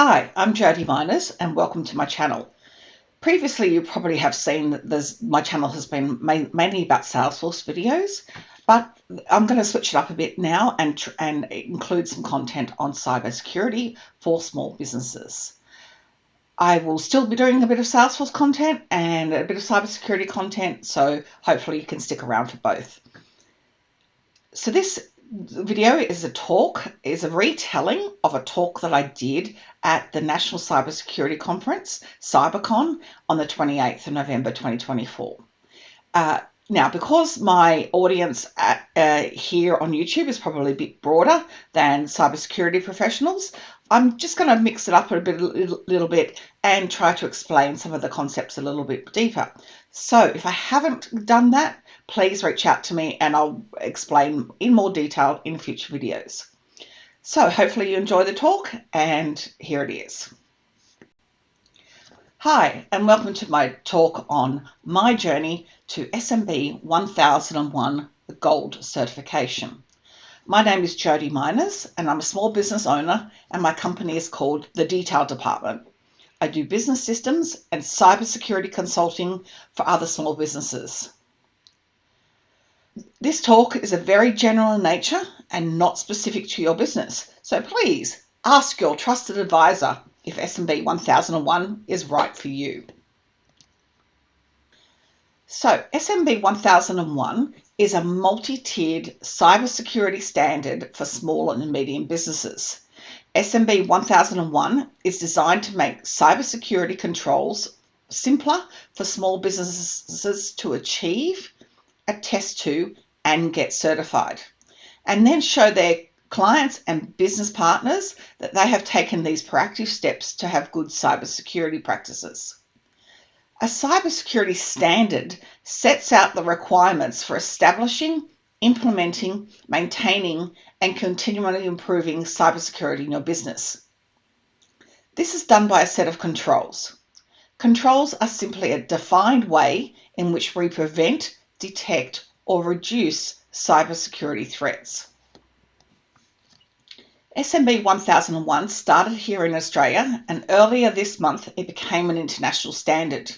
Hi, I'm Jody Miners and welcome to my channel. Previously, you probably have seen that my channel has been mainly about Salesforce videos, but I'm going to switch it up a bit now and include some content on cybersecurity for small businesses. I will still be doing a bit of Salesforce content and a bit of cybersecurity content, so hopefully you can stick around for both. So this video is a retelling of a talk that I did at the National Cybersecurity Conference, CyberCon, on the 28th of November 2024. Now, because my audience here on YouTube is probably a bit broader than cybersecurity professionals, I'm just going to mix it up a little bit and try to explain some of the concepts a little bit deeper. So if I haven't done that, please reach out to me and I'll explain in more detail in future videos. So hopefully you enjoy the talk, and here it is. Hi, and welcome to my talk on my journey to SMB1001 Gold certification. My name is Jody Miners and I'm a small business owner, and my company is called The Detail Department. I do business systems and cybersecurity consulting for other small businesses. This talk is a very general in nature and not specific to your business, so please ask your trusted advisor if SMB 1001 is right for you. So SMB 1001 is a multi-tiered cybersecurity standard for small and medium businesses. SMB 1001 is designed to make cybersecurity controls simpler for small businesses to achieve, attest to, and get certified, and then show their clients and business partners that they have taken these proactive steps to have good cybersecurity practices. A cybersecurity standard sets out the requirements for establishing, implementing, maintaining, and continually improving cybersecurity in your business. This is done by a set of controls. Controls are simply a defined way in which we prevent, detect, or reduce cybersecurity threats. SMB 1001 started here in Australia, and earlier this month it became an international standard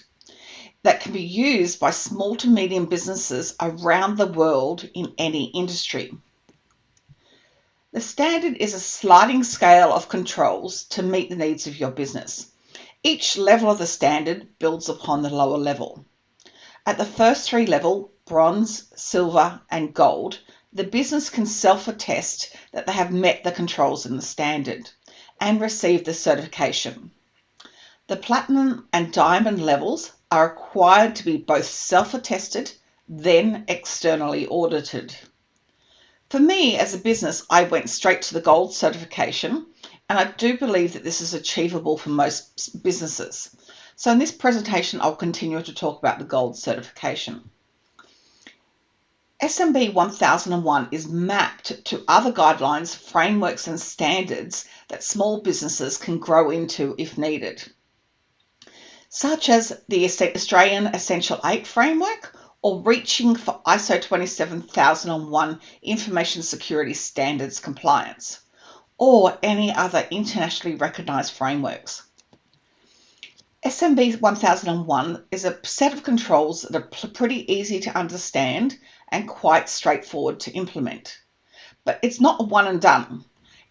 that can be used by small to medium businesses around the world in any industry. The standard is a sliding scale of controls to meet the needs of your business. Each level of the standard builds upon the lower level. At the first three levels, bronze, silver, and gold, the business can self-attest that they have met the controls in the standard and receive the certification. The platinum and diamond levels are required to be both self-attested, then externally audited. For me as a business, I went straight to the gold certification, and I do believe that this is achievable for most businesses. So in this presentation, I'll continue to talk about the gold certification. SMB 1001 is mapped to other guidelines, frameworks, and standards that small businesses can grow into if needed, such as the Australian Essential 8 framework, or reaching for ISO 27001 Information Security Standards compliance, or any other internationally recognised frameworks. SMB 1001 is a set of controls that are pretty easy to understand and quite straightforward to implement. But it's not a one and done.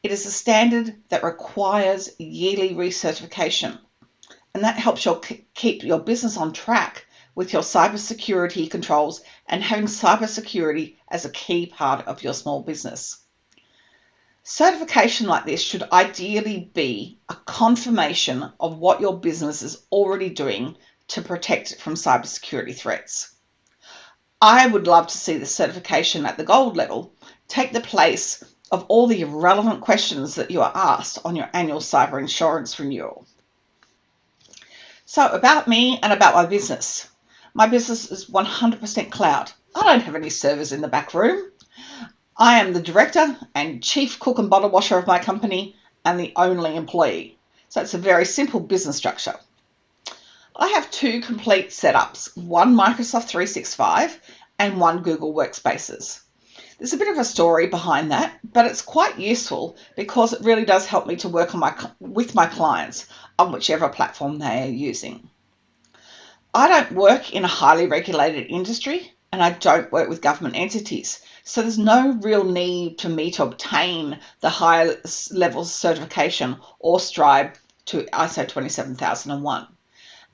It is a standard that requires yearly recertification, and that helps you keep your business on track with your cybersecurity controls and having cybersecurity as a key part of your small business. Certification like this should ideally be a confirmation of what your business is already doing to protect it from cybersecurity threats. I would love to see the certification at the gold level take the place of all the irrelevant questions that you are asked on your annual cyber insurance renewal. So about me and about my business. My business is 100% cloud. I don't have any servers in the back room. I am the director and chief cook and bottle washer of my company and the only employee. So it's a very simple business structure. I have two complete setups, one Microsoft 365 and one Google Workspaces. There's a bit of a story behind that, but it's quite useful because it really does help me to work with my clients on whichever platform they are using. I don't work in a highly regulated industry and I don't work with government entities. So there's no real need for me to obtain the higher level certification or strive to ISO 27001.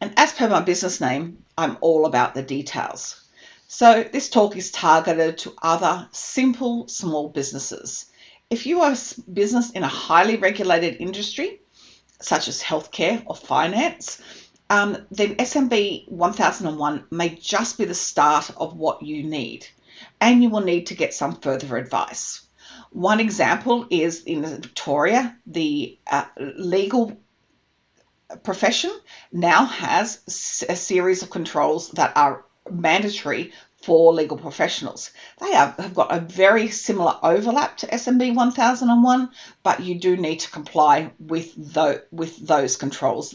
And as per my business name, I'm all about the details. So this talk is targeted to other simple small businesses. If you are a business in a highly regulated industry, such as healthcare or finance, then SMB 1001 may just be the start of what you need, and you will need to get some further advice. One example is in Victoria, the legal profession now has a series of controls that are mandatory for legal professionals. They have got a very similar overlap to SMB 1001, but you do need to comply with those controls.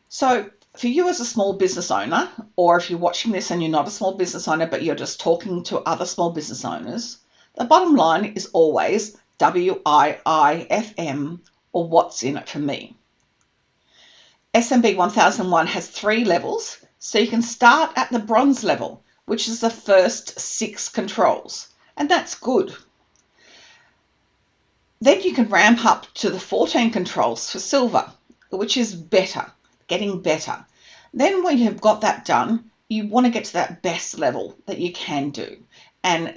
So for you as a small business owner, or if you're watching this and you're not a small business owner, but you're just talking to other small business owners, the bottom line is always WIIFM, or what's in it for me. SMB 1001 has 3 levels, so you can start at the bronze level, which is the first 6 controls, and that's good. Then you can ramp up to the 14 controls for silver, which is better, getting better. Then when you've got that done, you want to get to that best level that you can do, and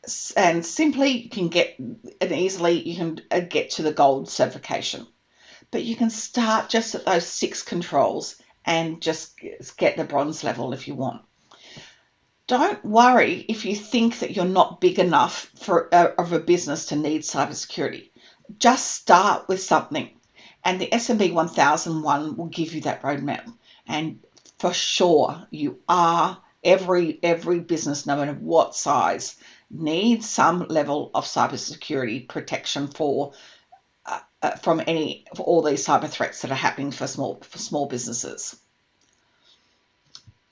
simply you can get, and easily you can get to the gold certification. But you can start just at those 6 controls and just get the bronze level if you want. Don't worry if you think that you're not big enough of a business to need cybersecurity. Just start with something, and the SMB 1001 will give you that roadmap. And for sure, you are every business, no matter what size, needs some level of cybersecurity protection for all these cyber threats that are happening for small businesses.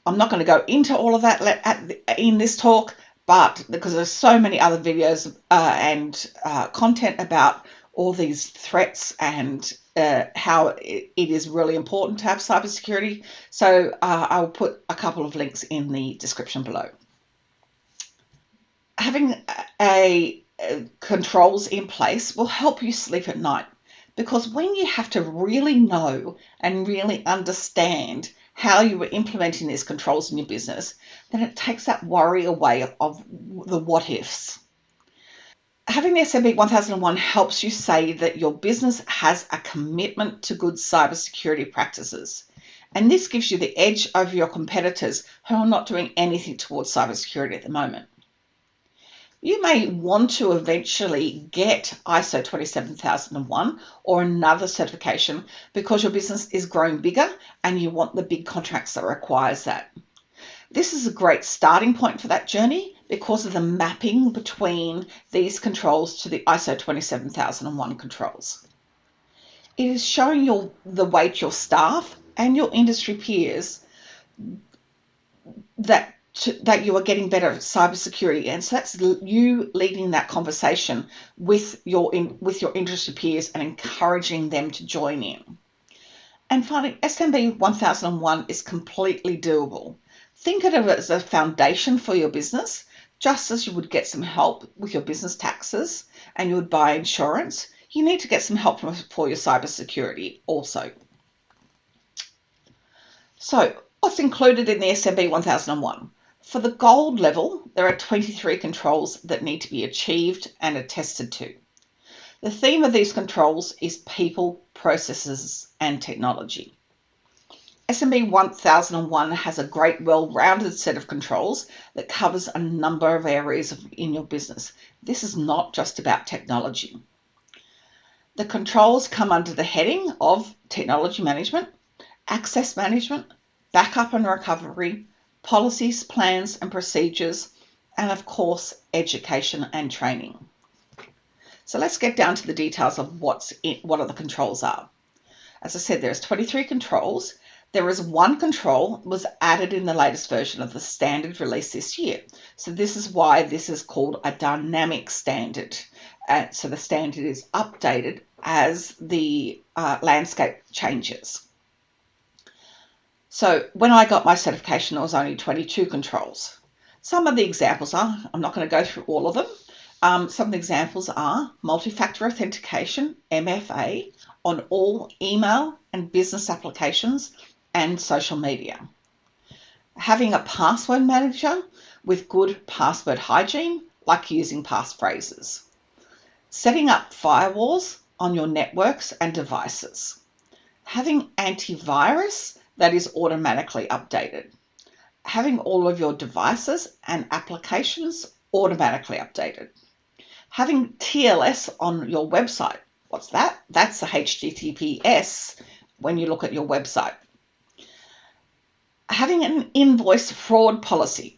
I'm not going to go into all of that in this talk, but because there's so many other videos and content about all these threats and how it is really important to have cybersecurity. So I'll put a couple of links in the description below. Having controls in place will help you sleep at night, because when you have to really know and really understand how you are implementing these controls in your business, then it takes that worry away of the what ifs. Having the SMB 1001 helps you say that your business has a commitment to good cybersecurity practices. And this gives you the edge over your competitors who are not doing anything towards cybersecurity at the moment. You may want to eventually get ISO 27001 or another certification because your business is growing bigger and you want the big contracts that requires that. This is a great starting point for that journey because of the mapping between these controls to the ISO 27001 controls. It is showing the way to your staff and your industry peers that you are getting better at cybersecurity, and so that's you leading that conversation with your industry peers and encouraging them to join in. And finally, SMB 1001 is completely doable. Think of it as a foundation for your business, just as you would get some help with your business taxes and you would buy insurance. You need to get some help for your cybersecurity also. So what's included in the SMB 1001? For the gold level, there are 23 controls that need to be achieved and attested to. The theme of these controls is people, processes, and technology. SMB 1001 has a great well-rounded set of controls that covers a number of areas in your business. This is not just about technology. The controls come under the heading of technology management, access management, backup and recovery, policies, plans and procedures, and of course, education and training. So let's get down to the details of what the controls are. As I said, there's 23 controls. There is one control that was added in the latest version of the standard release this year. So this is why this is called a dynamic standard. So the standard is updated as the landscape changes. So when I got my certification, there was only 22 controls. Some of the examples are, I'm not going to go through all of them. Some of the examples are multi-factor authentication, MFA, on all email and business applications and social media. Having a password manager with good password hygiene, like using passphrases. Setting up firewalls on your networks and devices. Having antivirus that is automatically updated. Having all of your devices and applications automatically updated. Having TLS on your website. What's that? That's the HTTPS when you look at your website. Having an invoice fraud policy.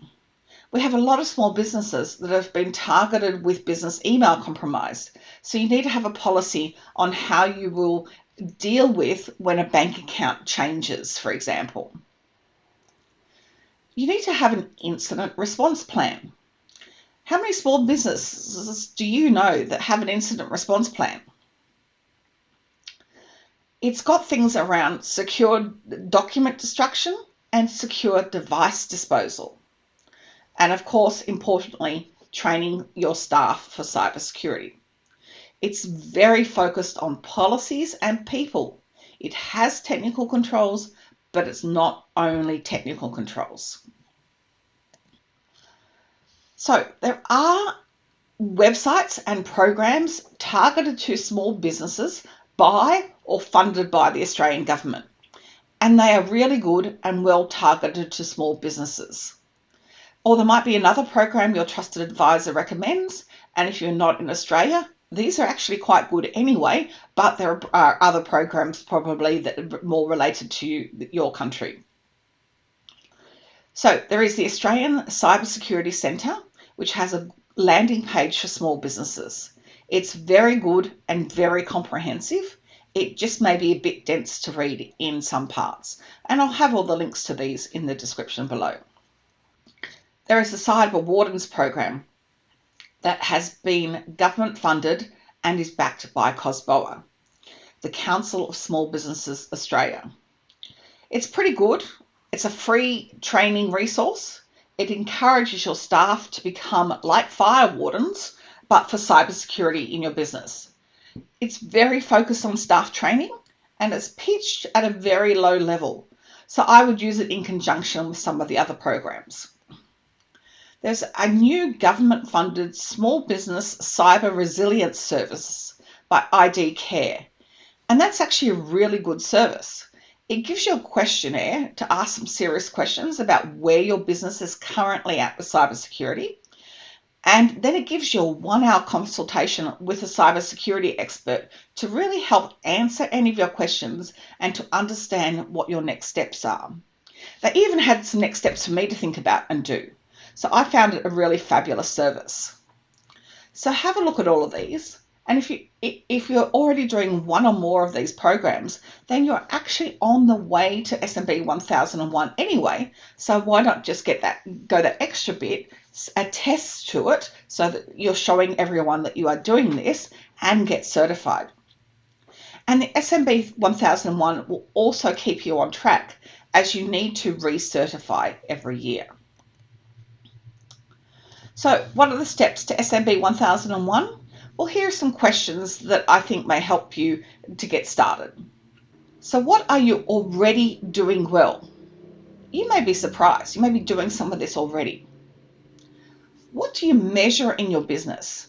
We have a lot of small businesses that have been targeted with business email compromised. So you need to have a policy on how you will deal with when a bank account changes, for example. You need to have an incident response plan. How many small businesses do you know that have an incident response plan? It's got things around secure document destruction and secure device disposal. And of course, importantly, training your staff for cybersecurity. It's very focused on policies and people. It has technical controls, but it's not only technical controls. So there are websites and programs targeted to small businesses by or funded by the Australian government. And they are really good and well targeted to small businesses. Or there might be another program your trusted advisor recommends, and if you're not in Australia, these are actually quite good anyway, but there are other programs probably that are more related to your country. So there is the Australian Cybersecurity Centre, which has a landing page for small businesses. It's very good and very comprehensive. It just may be a bit dense to read in some parts, and I'll have all the links to these in the description below. There is the Cyber Wardens program that has been government funded and is backed by COSBOA, the Council of Small Businesses Australia. It's pretty good. It's a free training resource. It encourages your staff to become like fire wardens, but for cybersecurity in your business. It's very focused on staff training and it's pitched at a very low level. So I would use it in conjunction with some of the other programs. There's a new government-funded small business cyber resilience service by ID Care, and that's actually a really good service. It gives you a questionnaire to ask some serious questions about where your business is currently at with cybersecurity, and then it gives you a 1-hour consultation with a cybersecurity expert to really help answer any of your questions and to understand what your next steps are. They even had some next steps for me to think about and do. So I found it a really fabulous service. So have a look at all of these. And if you're already doing one or more of these programs, then you're actually on the way to SMB1001 anyway. So why not just go that extra bit, attest to it so that you're showing everyone that you are doing this and get certified. And the SMB1001 will also keep you on track as you need to recertify every year. So what are the steps to SMB 1001? Well, here are some questions that I think may help you to get started. So what are you already doing well? You may be surprised. You may be doing some of this already. What do you measure in your business?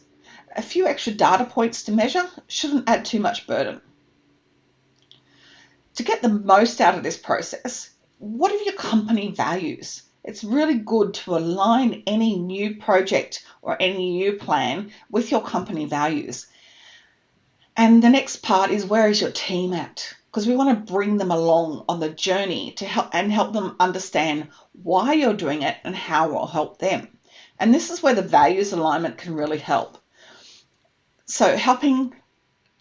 A few extra data points to measure shouldn't add too much burden. To get the most out of this process, what are your company values? It's really good to align any new project or any new plan with your company values. And the next part is, where is your team at? Because we want to bring them along on the journey to help them understand why you're doing it and how it will help them. And this is where the values alignment can really help. So helping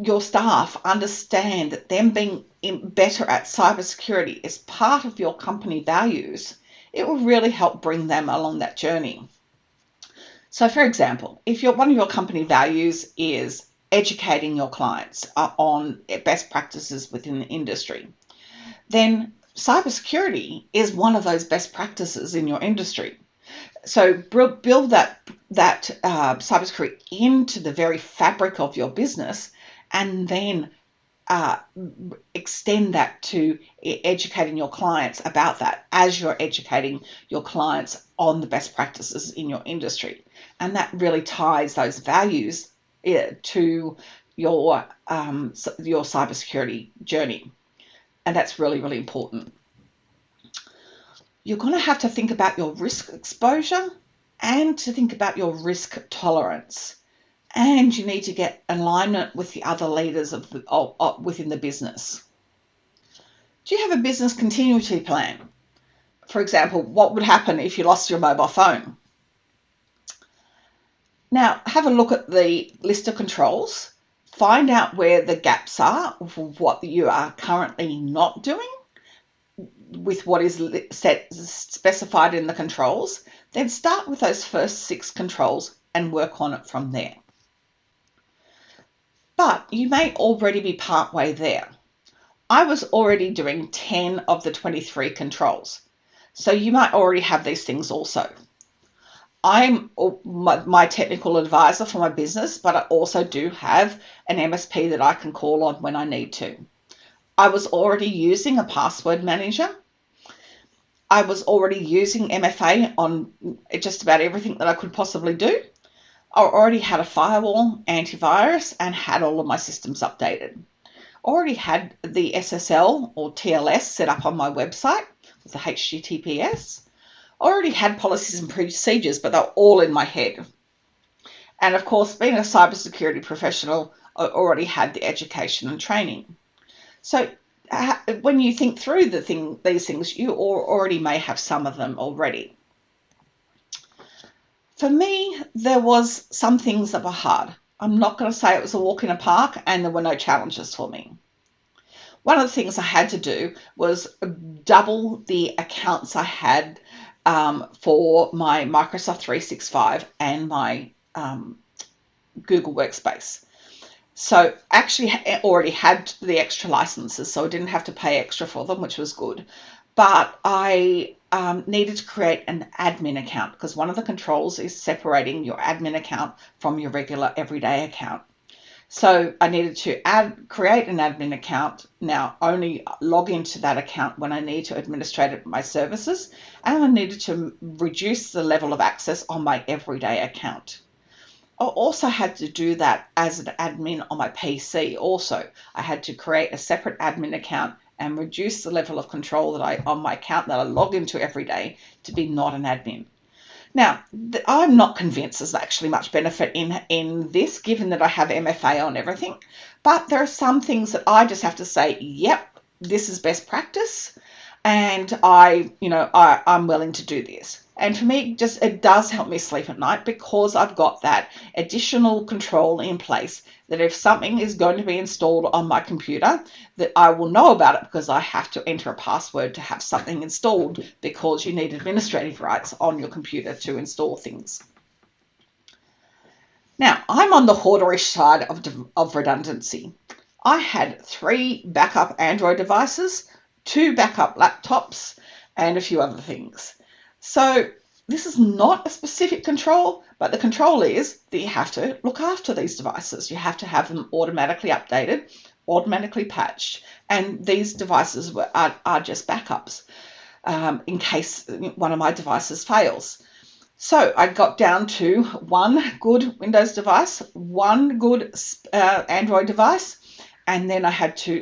your staff understand that them being better at cybersecurity is part of your company values, it will really help bring them along that journey. So for example, if one of your company values is educating your clients on best practices within the industry, then cybersecurity is one of those best practices in your industry. So build that cybersecurity into the very fabric of your business, and then extend that to educating your clients about that as you're educating your clients on the best practices in your industry. And that really ties those values to your cybersecurity journey. And that's really, really important. You're going to have to think about your risk exposure and to think about your risk tolerance. And you need to get alignment with the other leaders within the business. Do you have a business continuity plan? For example, what would happen if you lost your mobile phone? Now, have a look at the list of controls. Find out where the gaps are of what you are currently not doing with what is specified in the controls. Then start with those first 6 controls and work on it from there. But you may already be partway there. I was already doing 10 of the 23 controls. So you might already have these things also. I'm my technical advisor for my business, but I also do have an MSP that I can call on when I need to. I was already using a password manager. I was already using MFA on just about everything that I could possibly do. I already had a firewall, antivirus, and had all of my systems updated. Already had the SSL or TLS set up on my website with the HTTPS. Already had policies and procedures, but they're all in my head. And of course, being a cybersecurity professional, I already had the education and training. So when you think through these things, you already may have some of them already. For me, there was some things that were hard. I'm not going to say it was a walk in a park and there were no challenges for me. One of the things I had to do was double the accounts I had for my Microsoft 365 and my Google Workspace. So actually already had the extra licenses, so I didn't have to pay extra for them, which was good. But I needed to create an admin account because one of the controls is separating your admin account from your regular everyday account. So I needed to create an admin account. Now only log into that account when I need to administrate my services, and I needed to reduce the level of access on my everyday account. I also had to do that as an admin on my PC also. I had to create a separate admin account and reduce the level of control on my account that I log into every day to be not an admin. Now, I'm not convinced there's actually much benefit in this, given that I have MFA on everything, but there are some things that I just have to say, yep, this is best practice, and I'm willing to do this. And for me, it does help me sleep at night because I've got that additional control in place that if something is going to be installed on my computer, that I will know about it because I have to enter a password to have something installed because you need administrative rights on your computer to install things. Now, I'm on the hoarderish side of redundancy. I had 3 backup Android devices, 2 backup laptops, and a few other things. So this is not a specific control, but the control is that you have to look after these devices. You have to have them automatically updated, automatically patched, and these devices are just backups in case one of my devices fails. So I got down to 1 good Windows device, 1 good Android device, and then I had to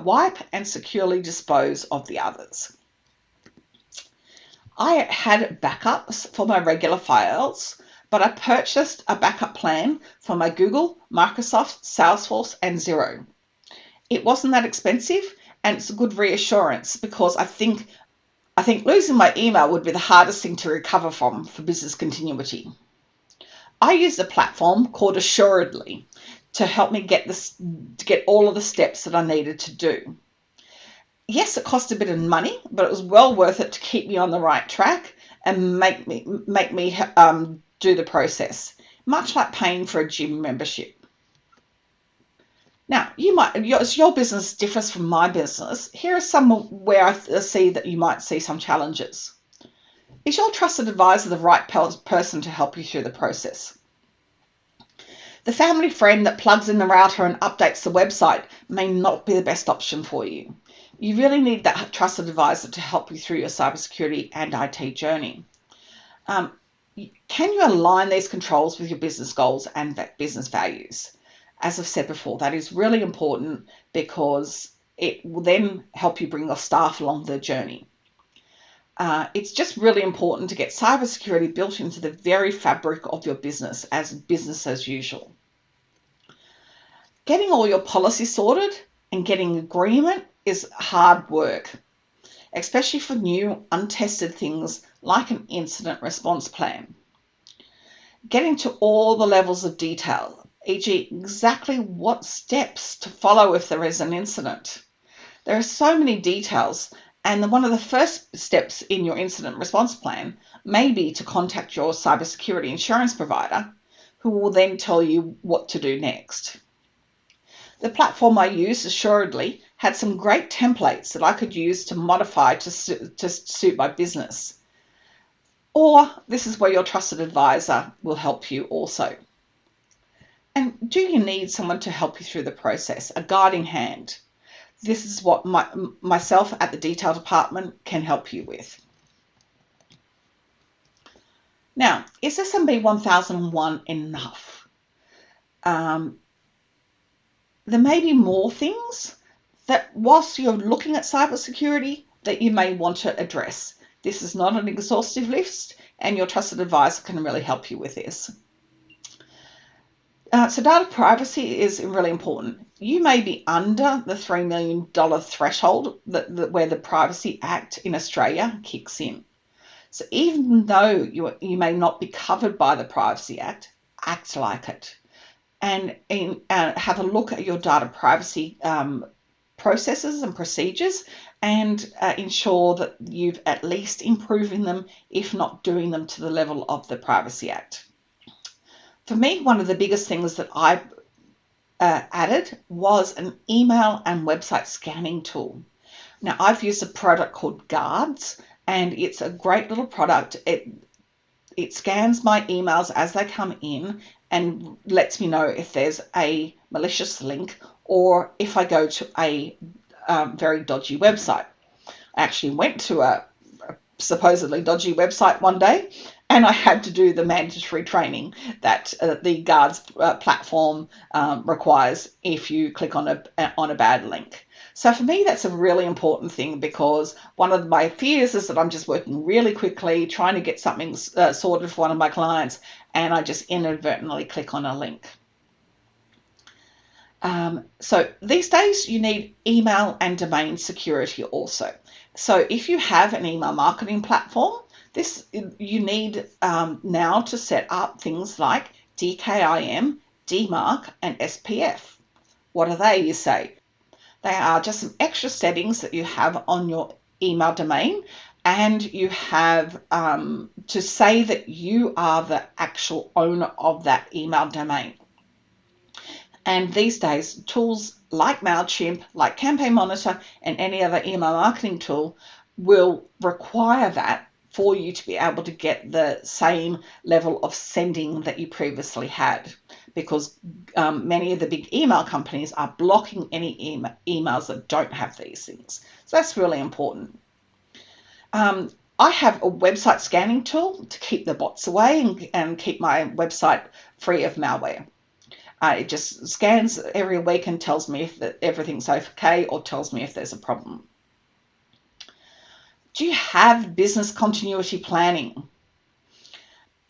wipe and securely dispose of the others. I had backups for my regular files, but I purchased a backup plan for my Google, Microsoft, Salesforce, and Xero. It wasn't that expensive, and it's a good reassurance because I think losing my email would be the hardest thing to recover from for business continuity. I used a platform called Assuredly to help me get all of the steps that I needed to do. Yes, it cost a bit of money, but it was well worth it to keep me on the right track and make me do the process, much like paying for a gym membership. Now, your business differs from my business. Here are some where I see that you might see some challenges. Is your trusted advisor the right person to help you through the process? The family friend that plugs in the router and updates the website may not be the best option for you. You really need that trusted advisor to help you through your cybersecurity and IT journey. Can you align these controls with your business goals and business values? As I've said before, that is really important because it will then help you bring your staff along the journey. It's just really important to get cybersecurity built into the very fabric of your business as usual. Getting all your policies sorted and getting agreement is hard work, especially for new, untested things like an incident response plan. Getting to all the levels of detail, e.g. exactly what steps to follow if there is an incident. There are so many details, and one of the first steps in your incident response plan may be to contact your cybersecurity insurance provider, who will then tell you what to do next. The platform I used, assuredly, had some great templates that I could use to modify to suit my business. Or this is where your trusted advisor will help you also. And do you need someone to help you through the process, a guiding hand? This is what myself at the detail department can help you with. Now, is SMB1001 enough? There may be more things that whilst you're looking at cybersecurity that you may want to address. This is not an exhaustive list, and your trusted advisor can really help you with this. So data privacy is really important. You may be under the $3 million threshold where the Privacy Act in Australia kicks in. So even though you may not be covered by the Privacy Act, act like it. And have a look at your data privacy processes and procedures, and ensure that you've at least improving them, if not doing them to the level of the Privacy Act. For me, one of the biggest things that I added was an email and website scanning tool. Now, I've used a product called Guards, and it's a great little product. It scans my emails as they come in and lets me know if there's a malicious link or if I go to a very dodgy website. I actually went to a supposedly dodgy website one day, and I had to do the mandatory training that the Guards platform requires if you click on a bad link. So for me, that's a really important thing, because one of my fears is that I'm just working really quickly, trying to get something sorted for one of my clients, and I just inadvertently click on a link. So these days you need email and domain security also. So if you have an email marketing platform, you need now to set up things like DKIM, DMARC, and SPF. What are they, you say? They are just some extra settings that you have on your email domain, and you have to say that you are the actual owner of that email domain. And these days, tools like MailChimp, like Campaign Monitor, and any other email marketing tool will require that for you to be able to get the same level of sending that you previously had, because many of the big email companies are blocking any emails that don't have these things. So that's really important. I have a website scanning tool to keep the bots away and keep my website free of malware. It just scans every week and tells me if everything's okay, or tells me if there's a problem. Do you have business continuity planning?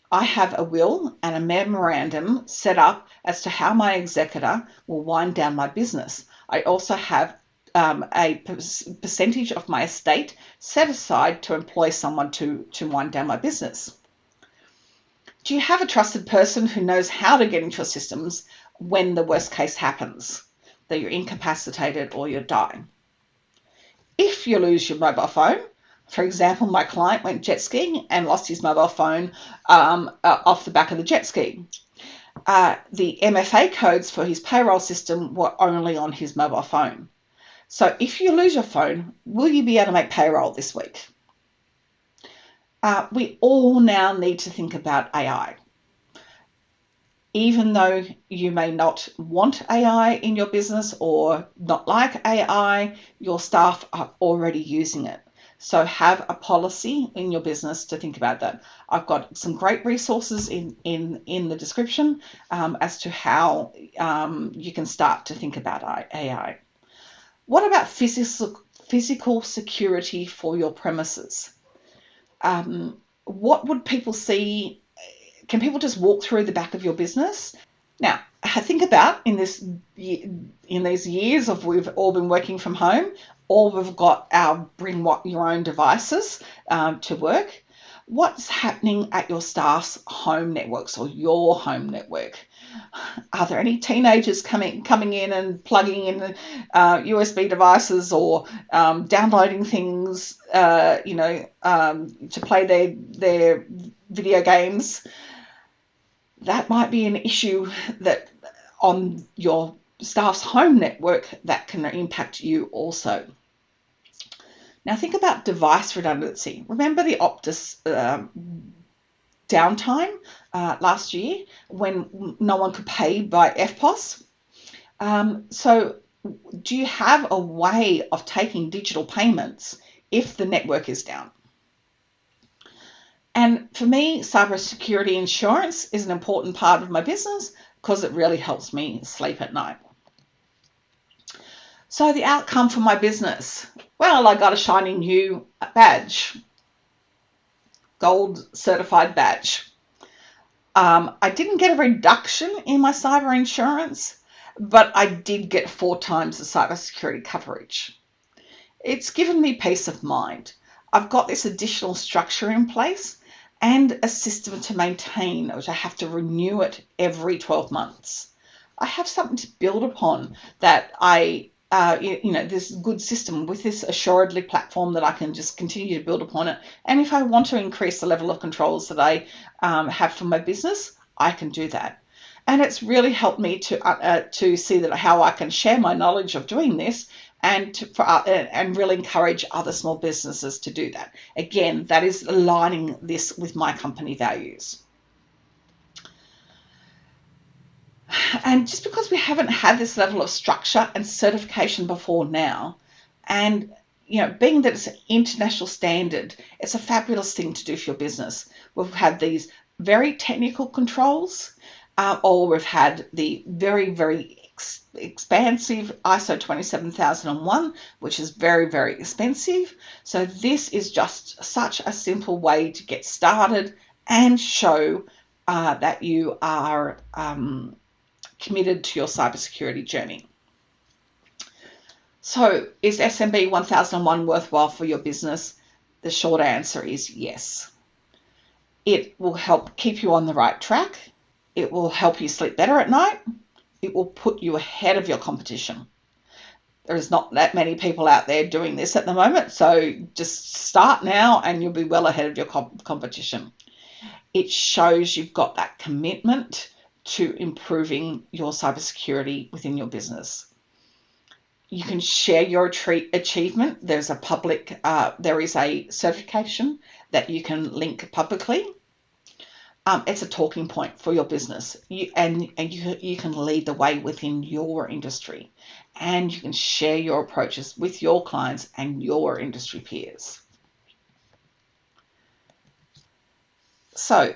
I have a will and a memorandum set up as to how my executor will wind down my business. I also have a percentage of my estate set aside to employ someone to wind down my business. Do you have a trusted person who knows how to get into your systems when the worst case happens, that you're incapacitated or you're dying. If you lose your mobile phone, for example, my client went jet skiing and lost his mobile phone off the back of the jet ski. The MFA codes for his payroll system were only on his mobile phone. So if you lose your phone, will you be able to make payroll this week? We all now need to think about AI. Even though you may not want AI in your business or not like AI, your staff are already using it. So have a policy in your business to think about that. I've got some great resources in the description as to how you can start to think about AI. What about physical security for your premises? What would people see? Can people just walk through the back of your business? Now, think about in these years of we've all been working from home, or we've got our bring your own devices to work. What's happening at your staff's home networks or your home network? Are there any teenagers coming in and plugging in USB devices or downloading things, to play their video games? That might be an issue that on your staff's home network that can impact you also. Now think about device redundancy. Remember the Optus downtime last year when no one could pay by EFTPOS? So do you have a way of taking digital payments if the network is down? And for me, cybersecurity insurance is an important part of my business because it really helps me sleep at night. So the outcome for my business, well, I got a shiny new badge, gold certified badge. I didn't get a reduction in my cyber insurance, but I did get 4 times the cybersecurity coverage. It's given me peace of mind. I've got this additional structure in place and a system to maintain, which I have to renew it every 12 months. I have something to build upon that this good system with this assuredly platform that I can just continue to build upon it. And if I want to increase the level of controls that I have for my business, I can do that. And it's really helped me to see that how I can share my knowledge of doing this and really encourage other small businesses to do that. Again, that is aligning this with my company values. And just because we haven't had this level of structure and certification before now, and being that it's an international standard, it's a fabulous thing to do for your business. We've had these very technical controls, or we've had the very, very expansive ISO 27001, which is very, very expensive. So this is just such a simple way to get started and show that you are committed to your cybersecurity journey. So is SMB1001 worthwhile for your business? The short answer is yes. It will help keep you on the right track. It will help you sleep better at night. It will put you ahead of your competition. There's not that many people out there doing this at the moment, so just start now and you'll be well ahead of your competition. It shows you've got that commitment to improving your cybersecurity within your business. You can share your achievement. There is a certification that you can link publicly. It's a talking point for your business. You can lead the way within your industry, and you can share your approaches with your clients and your industry peers. So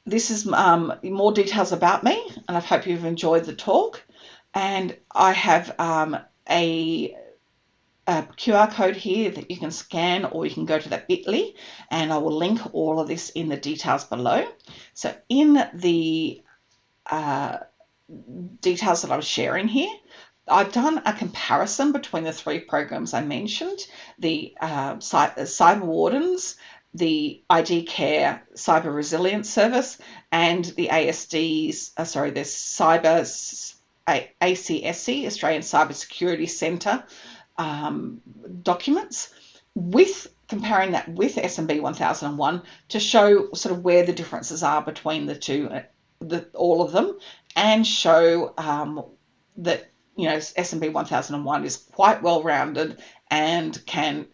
this is more details about me, and I hope you've enjoyed the talk. And I have a QR code here that you can scan, or you can go to that bit.ly, and I will link all of this in the details below. So in the details that I was sharing here, I've done a comparison between the 3 programs I mentioned, the Cyber Wardens, the ID Care Cyber Resilience Service, and the ASD's, the Cyber ACSC, Australian Cybersecurity Centre documents, with comparing that with SMB 1001 to show sort of where the differences are between the two, all of them, and show that SMB 1001 is quite well rounded and can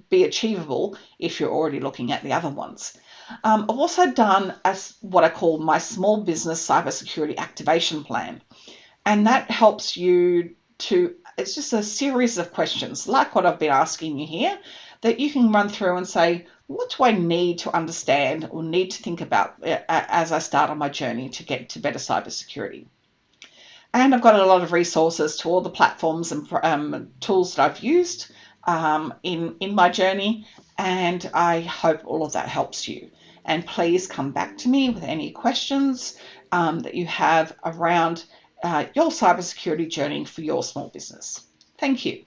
be achievable if you're already looking at the other ones. I've also done what I call my small business cybersecurity activation plan, and that helps you to, it's just a series of questions like what I've been asking you here that you can run through and say, what do I need to understand or need to think about as I start on my journey to get to better cybersecurity? And I've got a lot of resources to all the platforms and tools that I've used in my journey, and I hope all of that helps you. And please come back to me with any questions that you have around your cybersecurity journey for your small business. Thank you.